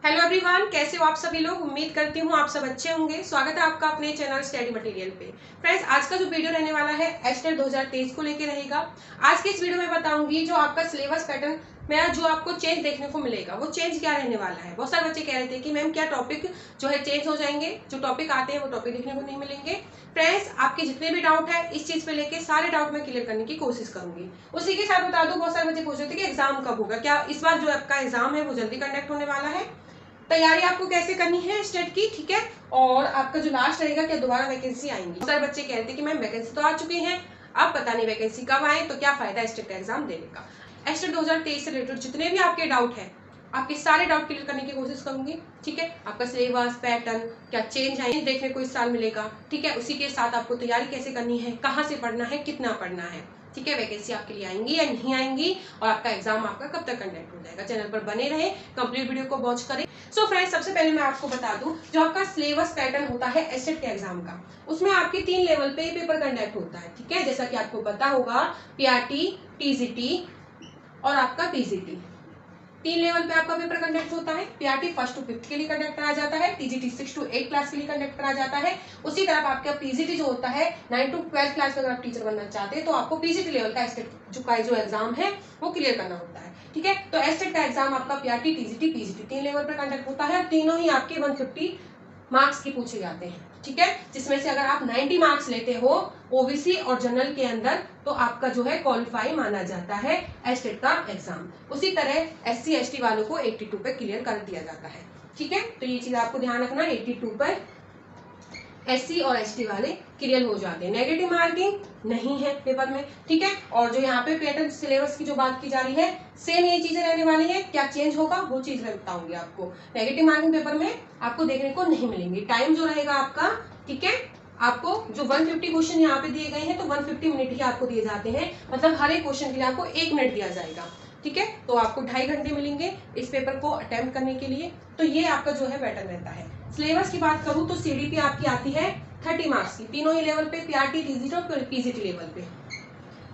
Hello everyone, कैसे हो आप सभी लोग। उम्मीद करती हूँ आप सब अच्छे होंगे। स्वागत है आपका अपने चैनल स्टडी मटेरियल पे। फ्रेंड्स, आज का जो वीडियो रहने वाला है एस्टेट 2023 को लेके रहेगा। आज के इस वीडियो में बताऊंगी जो आपका सिलेबस पैटर्न में जो आपको चेंज देखने को मिलेगा वो चेंज क्या रहने वाला है। बहुत सारे बच्चे कह रहे थे कि मैम क्या टॉपिक जो है चेंज हो जाएंगे, जो टॉपिक आते हैं वो टॉपिक देखने को नहीं मिलेंगे। फ्रेंड्स, आपके जितने भी डाउट है इस चीज पे लेके सारे डाउट मैं क्लियर करने की कोशिश करूंगी। उसी के साथ बता दूं, बहुत सारे बच्चे पूछ रहे थे कि एग्जाम कब होगा, क्या इस बार जो आपका एग्जाम है वो जल्दी कंडक्ट होने वाला है, तैयारी आपको कैसे करनी है स्टेट की, ठीक है। और आपका जो लास्ट रहेगा क्या दोबारा वैकेंसी आएंगी। सारे बच्चे कहते हैं कि मैम वैकेंसी तो आ चुकी है, अब पता नहीं वैकेंसी कब आए, तो क्या फायदा स्टेट का एग्जाम देने का। स्टेट 2023 से रिलेटेड जितने भी आपके डाउट है आपके सारे डाउट क्लियर करने की कोशिश करूंगी, ठीक है। आपका सिलेबस पैटर्न क्या चेंज है देखने को इस साल मिलेगा, ठीक है। उसी के साथ आपको तैयारी कैसे करनी है, कहाँ से पढ़ना है, कितना पढ़ना है, ठीक है। वैकेंसी आपके लिए आएंगी या नहीं आएंगी और आपका एग्जाम आपका कब तक कंडक्ट हो जाएगा। चैनल पर बने रहे, कंप्लीट वीडियो को वॉच करें। सो फ्रेंड्स, सबसे पहले मैं आपको बता दूं जो आपका सिलेबस पैटर्न होता है एस्टेट के एग्जाम का, उसमें आपके 3 लेवल पे पेपर कंडक्ट होता है, ठीक है। जैसा कि आपको पता होगा पीआरटी, टीजीटी और आपका पीजीटी, 3 लेवल पे आपका पेपर कंडक्ट होता है। पीआरटी 1st to 5th के लिए कंडक्ट कराया जाता है, टीजीटी 6 to 8 क्लास के लिए कंडक्ट कराया जाता है। उसी तरह आपका पीजीटी जो होता है 9 to 12 क्लास में अगर आप टीचर बनना चाहते हैं तो आपको पीजीटी लेवल का एस्टेट जो एग्जाम है वो क्लियर करना होता है, ठीक है। तो एस्टेट का एग्जाम आपका पीआरटी, टीजीटी, पीजीटी 3 लेवल पर कंडक्ट होता है और तीनों ही आपके 150 मार्क्स की पूछे जाते हैं, ठीक है। जिसमें से अगर आप 90 मार्क्स लेते हो ओबीसी और जनरल के अंदर तो आपका जो है क्वालिफाई माना जाता है एस्टेट का एग्जाम। उसी तरह एससी एसटी वालों को 82 पे क्लियर कर दिया जाता है, ठीक है। तो ये चीज आपको ध्यान रखना, 82 पर एससी और एसटी वाले क्लियर हो जाते हैं। नेगेटिव मार्किंग नहीं है पेपर में, ठीक है। और जो यहाँ पे पैटर्न सिलेबस की जो बात की जा रही है सेम ये चीजें रहने वाली है। क्या चेंज होगा वो चीज मैं बताऊंगी आपको। नेगेटिव मार्किंग पेपर में आपको देखने को नहीं मिलेंगी। टाइम जो रहेगा आपका, ठीक है, आपको जो 150 क्वेश्चन यहाँ पे दिए गए हैं तो 150 मिनट ही आपको दिए जाते हैं, मतलब हर एक क्वेश्चन के लिए आपको 1 मिनट दिया जाएगा, ठीक है। तो आपको 2.5 घंटे मिलेंगे इस पेपर को अटेम्प्ट करने के लिए। तो ये आपका जो है पैटर्न रहता है। सिलेबस की बात करूं तो सीडीपी आपकी आती है 30 मार्क्स की, तीनों ही लेवल पे, पीआरटी, टीजीटी और पीजीटी लेवल पे,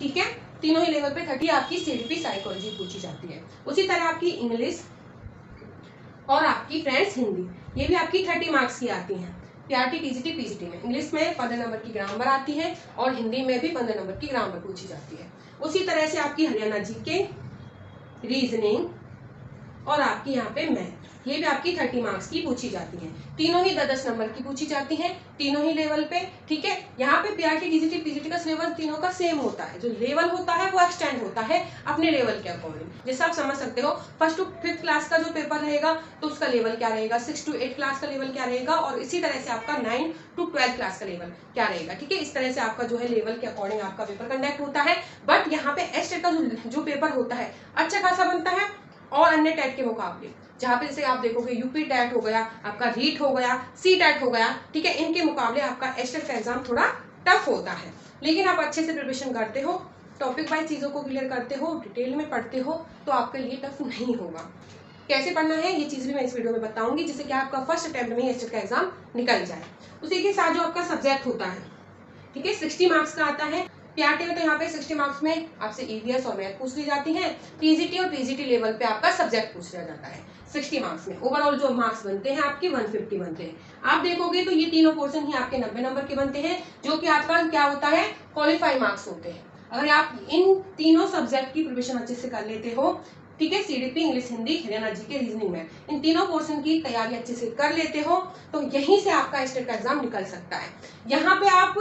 ठीक है। तीनों ही लेवल पे 30 आपकी सीडीपी साइकोलॉजी पूछी जाती है। उसी तरह आपकी इंग्लिश और आपकी फ्रेंड्स हिंदी, ये भी आपकी 30 मार्क्स की आती है। पीआरटी, टीजीटी, पीजीटी में इंग्लिश में 15 नंबर की ग्रामर आती है और हिंदी में भी 15 नंबर की ग्रामर पूछी जाती है। उसी तरह से आपकी हरियाणा जीके, रीजनिंग और आपकी यहाँ पे मैथ, ये भी आपकी 30 मार्क्स की पूछी जाती है। तीनों ही 10-10 नंबर की पूछी जाती हैं, तीनों ही लेवल पे, ठीक है। यहाँ पे पीआरटी, टीजीटी, पीजीटी का सिलेबस तीनों का सेम होता है। जो लेवल होता है वो एक्सटेंड होता है अपने लेवल के अकॉर्डिंग। जैसे आप समझ सकते हो 1st to 5th क्लास का जो पेपर रहेगा तो उसका लेवल क्या रहेगा, 6 to 8 क्लास का लेवल क्या रहेगा और इसी तरह से आपका 9 to 12 क्लास का लेवल क्या रहेगा, ठीक है। इस तरह से आपका जो है लेवल के अकॉर्डिंग आपका पेपर कंडक्ट होता है। बट यहाँ पे एस्टेट का जो पेपर होता है अच्छा खासा बनता है और अन्य टैट के मुकाबले, जहाँ पे जैसे आप देखोगे यूपी टैट हो गया, आपका रीट हो गया, सी टैट हो गया, ठीक है, इनके मुकाबले आपका एस्टेट का एग्जाम थोड़ा टफ होता है। लेकिन आप अच्छे से प्रिपरेशन करते हो, टॉपिक वाइज चीजों को क्लियर करते हो, डिटेल में पढ़ते हो तो आपके लिए टफ नहीं होगा। कैसे पढ़ना है ये चीज भी मैं इस वीडियो में बताऊंगी, जिससे कि आपका फर्स्ट अटेम्प्ट में ही एस्टेट का एग्जाम निकल जाए। उसी के साथ जो आपका सब्जेक्ट होता है, ठीक है, 60 मार्क्स का आता है। पीआरटी में तो यहाँ पे 60 मार्क्स में आपसे ईवीएस और मैथ पूछ ली जाती है। टीजीटी और पीजीटी लेवल पे आपका सब्जेक्ट पूछ लिया जाता है 60 मार्क्स में। ओवरऑल जो मार्क्स बनते हैं आपके 150 बनते हैं। आप देखोगे तो ये तीनों पोर्शन ही आपके 90 नंबर के बनते हैं, जो कि आपका क्या होता है क्वालिफाई मार्क्स होते हैं। अगर आप इन तीनों सब्जेक्ट की प्रिपरेशन अच्छे से कर लेते हो, ठीक है, CDP, English, Hindi, Haryana GK, reasoning में इन तीनों पोर्शन की तैयारी अच्छे से कर लेते हो तो यहीं से आपका स्टेट का एग्जाम निकल सकता है। यहाँ पे आप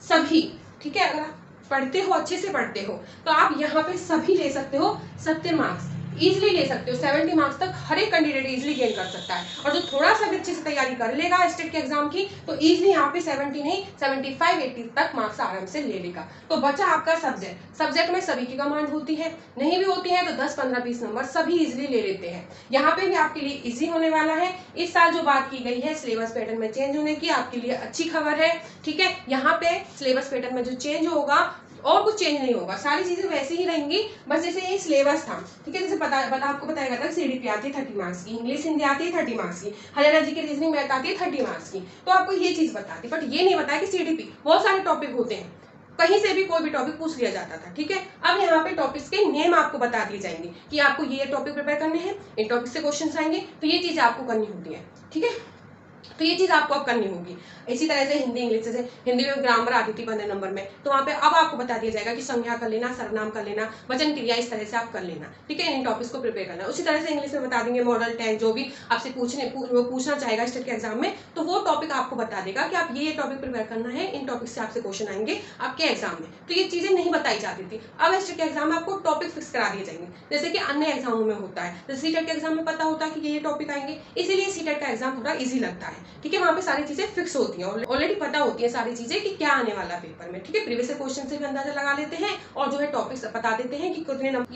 सभी, ठीक है, अगर आप पढ़ते हो, अच्छे से पढ़ते हो तो आप यहाँ पे सभी ले सकते हो 70 मार्क्स इजिली ले सकते हो। 70 मार्क्स तक हर एक कैंडिडेट इजिली गेन कर सकता है। और जो थोड़ा सा भी अच्छे से तैयारी कर लेगा स्टेट के एग्जाम की तो इजिली यहाँ पे 70 नहीं 75-80 तक मार्क्स आराम से ले लेगा। तो बचा आपका सब्जेक्ट में सभी की कमांड होती है, नहीं भी होती है तो 10-15-20 नंबर सभी इजिली ले लेते हैं। यहाँ पे भी आपके लिए इजी होने वाला है। इस साल जो बात की गई है सिलेबस पैटर्न में चेंज होने की, आपके लिए अच्छी खबर है, ठीक है। यहाँ पे सिलेबस पैटर्न में जो चेंज होगा और कुछ चेंज नहीं होगा, सारी चीजें वैसे ही रहेंगी। बस जैसे ये सिलेबस था, ठीक है, जैसे आपको बताया गया था सीडीपी आती है 30 मार्क्स की, इंग्लिश हिंदी आती है 30 मार्क्स की, हरियाणा जी की रीजनिंग मैथ आती है 30 मार्क्स की, तो आपको ये चीज बताती, बट ये नहीं बताया कि सीडीपी बहुत सारे टॉपिक होते हैं, कहीं से भी कोई भी टॉपिक पूछ लिया जाता था। ठीक है, अब यहाँ पे टॉपिक्स के नेम आपको बता दिए जाएंगे कि आपको ये टॉपिक प्रिपेयर करने हैं, इन टॉपिक से क्वेश्चन आएंगे, तो ये चीजें आपको करनी होती है। ठीक है, तो ये चीज आपको अब करनी होगी। इसी तरह से हिंदी इंग्लिश, जैसे हिंदी में ग्रामर आती थी 15 नंबर में, तो वहाँ पे अब आपको बता दिया जाएगा कि संज्ञा कर लेना, सर्वनाम कर लेना, वचन क्रिया, इस तरह से आप कर लेना। ठीक है, इन टॉपिक्स को प्रिपेयर करना। उसी तरह से इंग्लिश में बता देंगे मॉडल 10, जो भी आपसे पूछना चाहेगा स्टेट के एग्जाम में, तो वो टॉपिक आपको बता देगा कि आप ये टॉपिक प्रिपेयर करना है, इन टॉपिक से आपसे क्वेश्चन आएंगे आपके एग्जाम में। तो ये चीजें नहीं बताई जाती थी, अब स्टेट के एग्जाम में आपको टॉपिक फिक्स करा दिए जाएंगे, जैसे कि अन्य एग्जामों में होता है। जैसे सीटेट के एग्जाम में पता होता है कि ये टॉपिक आएंगे, इसीलिए सीटेट का एग्जाम थोड़ा ईजी लगता है। ठीक है, वहाँ पे सारी चीजें फिक्स होती हैं, ऑलरेडी पता होती है सारी चीजें कि क्या आने वाला पेपर में। ठीक है, प्रीवियस क्वेश्चन से भी अंदाजा लगा लेते हैं और जो है टॉपिक्स बता देते हैं कि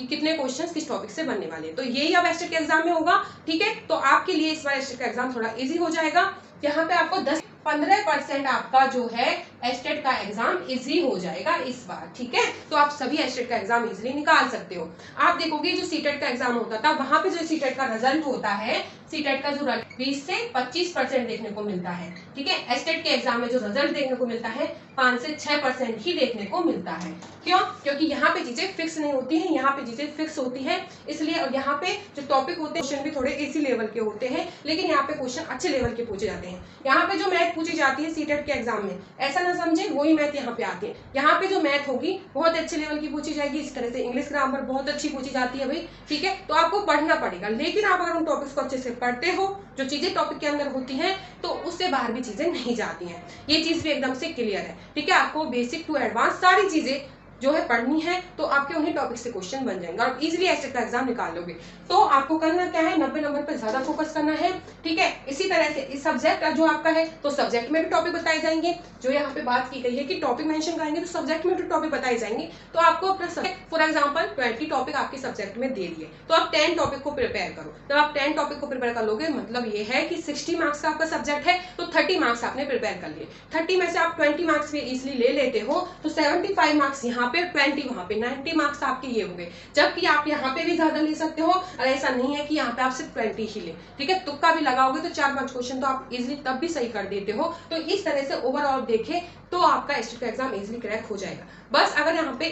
कितने क्वेश्चंस किस टॉपिक से बनने वाले हैं। तो यही अब एस्टेट के एग्जाम में होगा। ठीक है, तो आपके लिए इस बार एस्टेट का एग्जाम थोड़ा इजी हो जाएगा। यहाँ पे आपको 10-15% आपका जो है एस्टेट का एग्जाम इजी हो जाएगा इस बार। ठीक है, तो आप सभी एस्टेट का एग्जाम इजीली निकाल सकते हो। आप देखोगे जो सीटेट का एग्जाम होता था, वहां पे जो सीटेट का रिजल्ट होता है, सीटेट का जो 20 से 25% देखने को मिलता है। ठीक है, एस्टेट के एग्जाम में जो रिजल्ट देखने को मिलता है 5 से 6% ही देखने को मिलता है। क्यों? क्योंकि यहाँ पे चीजें फिक्स नहीं होती हैं, यहाँ पे चीजें फिक्स होती है, इसलिए। और यहाँ पे जो टॉपिक होते हैं, क्वेश्चन भी थोड़े इसी लेवल के होते हैं, लेकिन यहाँ पे क्वेश्चन अच्छे लेवल के पूछे जाते हैं। यहाँ पे जो मैथ पूछी जाती है सीटेट के एग्जाम में, ऐसा ना समझे वही मैथ यहाँ पे आती है। यहाँ पे जो मैथ होगी बहुत अच्छे लेवल की पूछी जाएगी। इस तरह से इंग्लिश ग्रामर बहुत अच्छी पूछी जाती है भाई। ठीक है, तो आपको पढ़ना पड़ेगा, लेकिन आप अगर उन टॉपिक्स को अच्छे से पढ़ते हो, जो चीजें टॉपिक के अंदर होती हैं, तो उससे बाहर भी चीजें नहीं जाती हैं। ये चीज भी एकदम से क्लियर है। ठीक है, आपको बेसिक टू एडवांस सारी चीजें जो है पढ़नी है, तो आपके उन्हीं टॉपिक से क्वेश्चन बन जाएंगे और इजीली एस्टेट का एग्जाम निकाल लोगे। तो आपको करना क्या है, 90 नंबर पर ज्यादा फोकस करना है। ठीक है, इसी तरह से इस सब्जेक्ट जो आपका है, तो सब्जेक्ट में भी टॉपिक बताए जाएंगे। जो यहाँ पे बात की गई है कि टॉपिक मेंशन करेंगे, तो सब्जेक्ट में भी टॉपिक बताए जाएंगे। तो आपको अपना सब्जेक्ट, फॉर एग्जाम्पल 20 टॉपिक आपके सब्जेक्ट में दे दिए, तो आप 10 टॉपिक को प्रिपेयर करो। जब आप 10 टॉपिक को प्रिपेयर कर लोगे, मतलब ये है कि 60 मार्क्स का आपका सब्जेक्ट है, तो 30 मार्क्स आपने प्रिपेयर कर लिए। 30 में से आप 20 मार्क्स में इजिली ले लेते हो, तो 75 मार्क्स यहाँ पे, 20 वहां पे, 90 मार्क्स आपके ये हो गए। जबकि आप यहाँ पे भी ज्यादा ले सकते हो, और ऐसा नहीं है कि यहाँ पे आप सिर्फ 20 ही ले। ठीक है, तुक्का भी लगाओगे तो 4-5 क्वेश्चन तो आप इजिली तब भी सही कर देते हो। तो इस तरह से ओवरऑल देखे तो आपका एस्टेट का एग्जाम इजिली क्रैक हो जाएगा। बस अगर यहाँ पे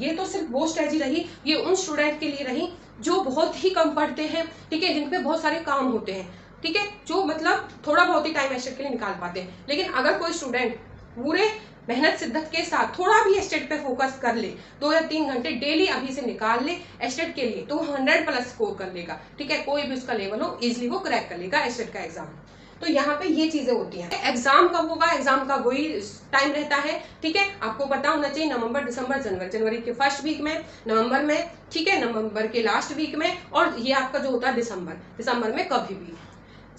ये तो सिर्फ वो स्ट्रेटजी रही, ये उन स्टूडेंट के लिए रही जो बहुत ही कम पढ़ते हैं। ठीक है, जिन पे बहुत सारे काम होते हैं। ठीक है, जो मतलब थोड़ा बहुत ही टाइम एस्टेट के लिए निकाल पाते हैं। लेकिन अगर कोई स्टूडेंट पूरे मेहनत शिद्दत के साथ थोड़ा भी एस्टेट पे फोकस कर ले, 2 या 3 घंटे डेली अभी से निकाल ले एस्टेट के लिए, तो 100+ स्कोर कर लेगा। ठीक है, कोई भी उसका लेवल हो, इजिली वो क्रैक कर लेगा एस्टेट का एग्जाम। तो यहाँ पे ये चीजें होती हैं। एग्जाम कब होगा, एग्जाम का वही टाइम रहता है। ठीक है, आपको पता होना चाहिए नवंबर, दिसंबर, जनवरी। जनवरी के फर्स्ट वीक में, नवंबर में, ठीक है, नवंबर के लास्ट वीक में, और ये आपका जो होता है दिसंबर में कभी भी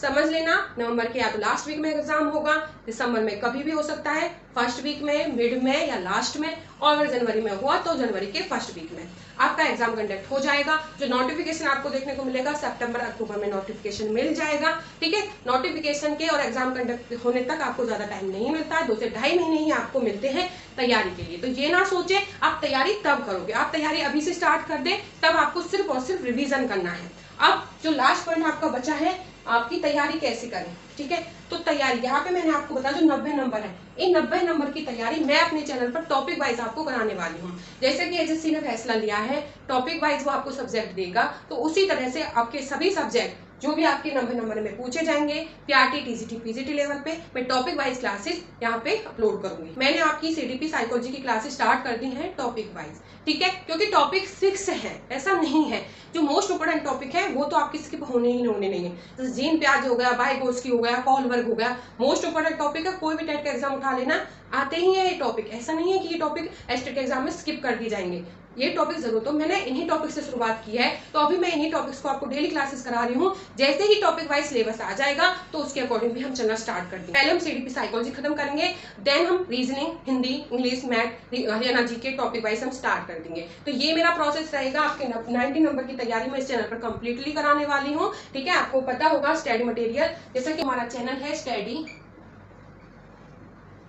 समझ लेना। नवंबर के या तो लास्ट वीक में एग्जाम होगा, दिसंबर में कभी भी हो सकता है, फर्स्ट वीक में, मिड में या लास्ट में, और अगर जनवरी में हुआ तो जनवरी के फर्स्ट वीक में आपका एग्जाम कंडक्ट हो जाएगा। जो नोटिफिकेशन आपको देखने को मिलेगा, सितंबर अक्टूबर में नोटिफिकेशन मिल जाएगा। ठीक है, नोटिफिकेशन के और एग्जाम कंडक्ट होने तक आपको ज्यादा टाइम नहीं मिलता है, 2 से 2.5 महीने ही आपको मिलते हैं तैयारी के लिए। तो ये ना सोचे आप तैयारी तब करोगे, आप तैयारी अभी से स्टार्ट कर दे, तब आपको सिर्फ और सिर्फ रिविजन करना है। अब जो लास्ट पॉइंट आपका बचा है, आपकी तैयारी कैसे करें। ठीक है, तो तैयारी यहाँ पे मैंने आपको बताया जो 90 नंबर है, इन 90 नंबर की तैयारी मैं अपने चैनल पर टॉपिक वाइज आपको कराने वाली हूँ। जैसे कि एचएससी ने फैसला लिया है टॉपिक वाइज वो आपको सब्जेक्ट देगा, तो उसी तरह से आपके सभी सब्जेक्ट जो भी आपके 90 नंबर में पूछे जाएंगे, पीआरटी, टीजीटी, पीजीटी लेवल पे, मैं टॉपिक वाइज क्लासेस यहाँ पे अपलोड करूंगी। मैंने आपकी सीडीपी साइकोलॉजी की क्लासेस स्टार्ट कर दी हैं टॉपिक वाइज। ठीक है, क्योंकि टॉपिक फिक्स है, ऐसा नहीं है। जो मोस्ट इंपोर्टेंट टॉपिक है वो तो आपकी स्किप होने नहीं है। जैसे जीन प्याज हो गया, बाइगोस्की हो गया, कॉल वर्ग हो गया, मोस्ट इंपोर्टेंट टॉपिक है। कोई भी टेट का एग्जाम उठा लेना, आते ही है ये टॉपिक। ऐसा नहीं है कि ये टॉपिक एस्टेट के एग्जाम में स्किप कर दी जाएंगे। ये टॉपिक जरूर, तो मैंने इन्हीं टॉपिक से शुरुआत की है, तो अभी मैं इन्हीं टॉपिक्स को आपको डेली क्लासेस करा रही हूँ। जैसे ही टॉपिक वाइज सिलेबस आ जाएगा तो उसके अकॉर्डिंग भी हम चलना स्टार्ट कर देंगे। पहले हम सीडीपी साइकोलॉजी खत्म करेंगे, देन हम reasoning, Hindi, English, math, Haryana GK topic wise हम स्टार्ट कर देंगे। तो ये मेरा प्रोसेस रहेगा। आपके 90 नंबर की तैयारी मैं इस चैनल पर कंप्लीटली कराने वाली हूँ। ठीक है, आपको पता होगा स्टडी मटेरियल, जैसा कि हमारा चैनल है स्टडी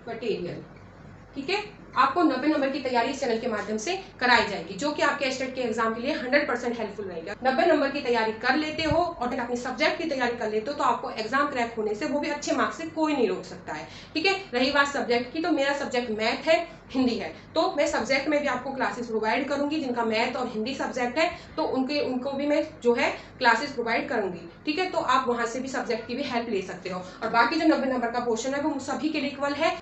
मटेरियल। ठीक है। आपको 90 नंबर की तैयारी इस चैनल के माध्यम से कराई जाएगी, जो कि आपके एस्टेट के एग्जाम के लिए 100% हेल्पफुल रहेगा। 90 नंबर की तैयारी कर लेते हो और अपने सब्जेक्ट की तैयारी कर लेते हो तो आपको एग्जाम क्रैक होने से, वो भी अच्छे मार्क्स से, कोई नहीं रोक सकता है। ठीक है। रही बात सब्जेक्ट की, तो मेरा सब्जेक्ट मैथ है, हिंदी है, तो मैं सब्जेक्ट में भी आपको क्लासेस प्रोवाइड करूंगी। जिनका मैथ और हिंदी सब्जेक्ट है तो उनको भी मैं जो है क्लासेस प्रोवाइड करूंगी। ठीक है। तो आप वहां से भी सब्जेक्ट की भी हेल्प ले सकते हो। और बाकी जो 90 नंबर का पोर्शन है वो सभी के लिए इक्वल है।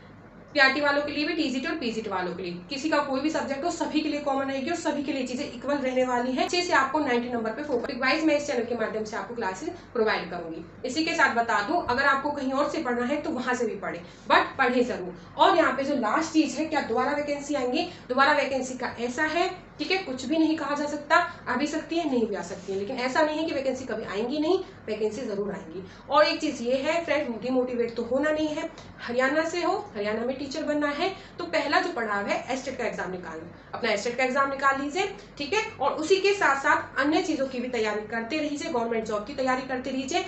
पीआरटी वालों के लिए भी, टीजीटी और पीजीटी वालों के लिए, किसी का कोई भी सब्जेक्ट हो सभी के लिए कॉमन रहेगी और सभी के लिए चीजें इक्वल रहने वाली है। अच्छे से आपको 90 नंबर पे फोकस वाइज मैं इस चैनल के माध्यम से आपको क्लासेस प्रोवाइड करूंगी। इसी के साथ बता दूं, अगर आपको कहीं और से पढ़ना है तो वहां से भी पढ़े, बट पढ़े जरूर। और यहाँ पे जो लास्ट चीज है, क्या दोबारा वैकेंसी आएंगी? दोबारा वैकेंसी का ऐसा है, ठीक है, कुछ भी नहीं कहा जा सकता। आ भी सकती है, नहीं भी आ सकती है, लेकिन ऐसा नहीं है कि वैकेंसी कभी आएंगी नहीं, वैकेंसी जरूर आएंगी। और एक चीज ये है फ्रेंड, डिमोटिवेट तो होना नहीं है। हरियाणा से हो, हरियाणा में टीचर बनना है, तो पहला जो पड़ाव है एस्टेट का एग्जाम निकालना। अपना एस्टेट का एग्जाम निकाल लीजिए, ठीक है। और उसी के साथ साथ अन्य चीजों की भी तैयारी करते रहिए, गवर्नमेंट जॉब की तैयारी करते रहिए।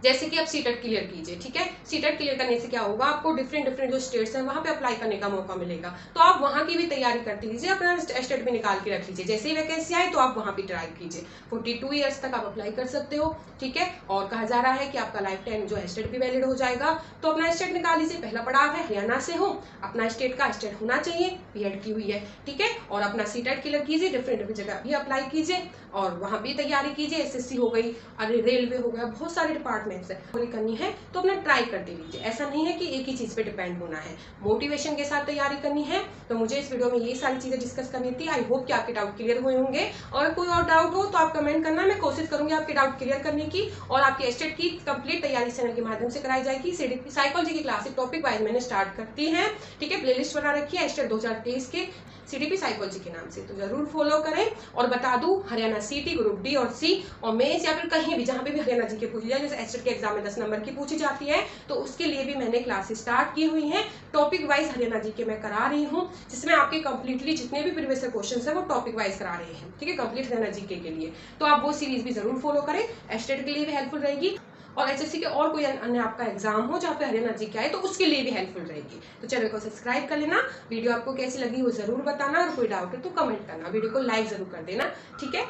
जैसे कि आप सीटेट क्लियर कीजिए, ठीक है। सीटेट क्लियर करने से क्या होगा, आपको डिफरेंट जो स्टेट्स हैं वहां पे अप्लाई करने का मौका मिलेगा, तो आप वहां की भी तैयारी करते लीजिए, अपना स्टेट भी निकाल के रख लीजिए। जैसे ही वैकेंसी आए तो आप वहां भी ट्राई कीजिए। 42 ईयर्स तक आप अप्लाई कर सकते हो, ठीक है। और कहा जा रहा है कि आपका लाइफ टाइम जो है स्टेट भी वैलिड हो जाएगा, तो अपना स्टेट निकाल लीजिए। पहला पड़ाव है, हरियाणा से हो, अपना स्टेट का स्टेट होना चाहिए, बीएड की हुई है, ठीक है। और अपना सीटेट क्लियर कीजिए, डिफरेंट जगह भी अप्लाई कीजिए और वहां भी तैयारी कीजिए। एसएससी हो गई, अरे रेलवे हो गया, बहुत सारे डिपार्टमेंट्स है, करनी है तो अपना ट्राई करते लीजिए। ऐसा नहीं है कि एक ही चीज पे डिपेंड होना है, मोटिवेशन के साथ तैयारी करनी है। तो मुझे इस वीडियो में ये सारी चीजें डिस्कस करनी थी। आई होप कि आपके डाउट क्लियर हुए होंगे, और कोई और डाउट हो तो आप कमेंट करना, मैं कोशिश करूंगी आपके डाउट क्लियर करने की। और आपके एस्टेट की कंप्लीट तैयारी चैनल के माध्यम से कराई जाएगी। साइकोलॉजी की क्लासेस टॉपिक वाइज मैंने स्टार्ट करती है, ठीक है। प्लेलिस्ट बना रखी है एस्टेट 2023 के सीडीपी साइकोलॉजी के नाम से, तो जरूर फॉलो करें। और बता दूं, हरियाणा सीटी, ग्रुप डी और सी और मेंस या फिर कहीं भी जहां पे भी हरियाणा जी के पूछी जाए, जैसे एस्टेट के एग्जाम में 10 नंबर की पूछी जाती है, तो उसके लिए भी मैंने क्लासेस स्टार्ट की हुई हैं। टॉपिक वाइज हरियाणा जी के मैं करा रही हूँ, जिसमें आपके कंप्लीटली जितने भी प्रीवियस क्वेश्चन है वो टॉपिक वाइज करा रहे हैं, ठीक है, कंप्लीट हरियाणा जी के लिए। तो आप वो सीरीज भी जरूर फॉलो करें, एस्टेट के लिए भी हेल्पफुल रहेगी। और एचएससी के और कोई अन्य आपका एग्जाम हो जहाँ पे हरियाणा जी के आए, तो उसके लिए भी हेल्पफुल रहेगी। तो चैनल को सब्सक्राइब कर लेना। वीडियो आपको कैसी लगी वो जरूर बताना, और कोई डाउट है तो कमेंट करना, वीडियो को लाइक जरूर कर देना, ठीक है।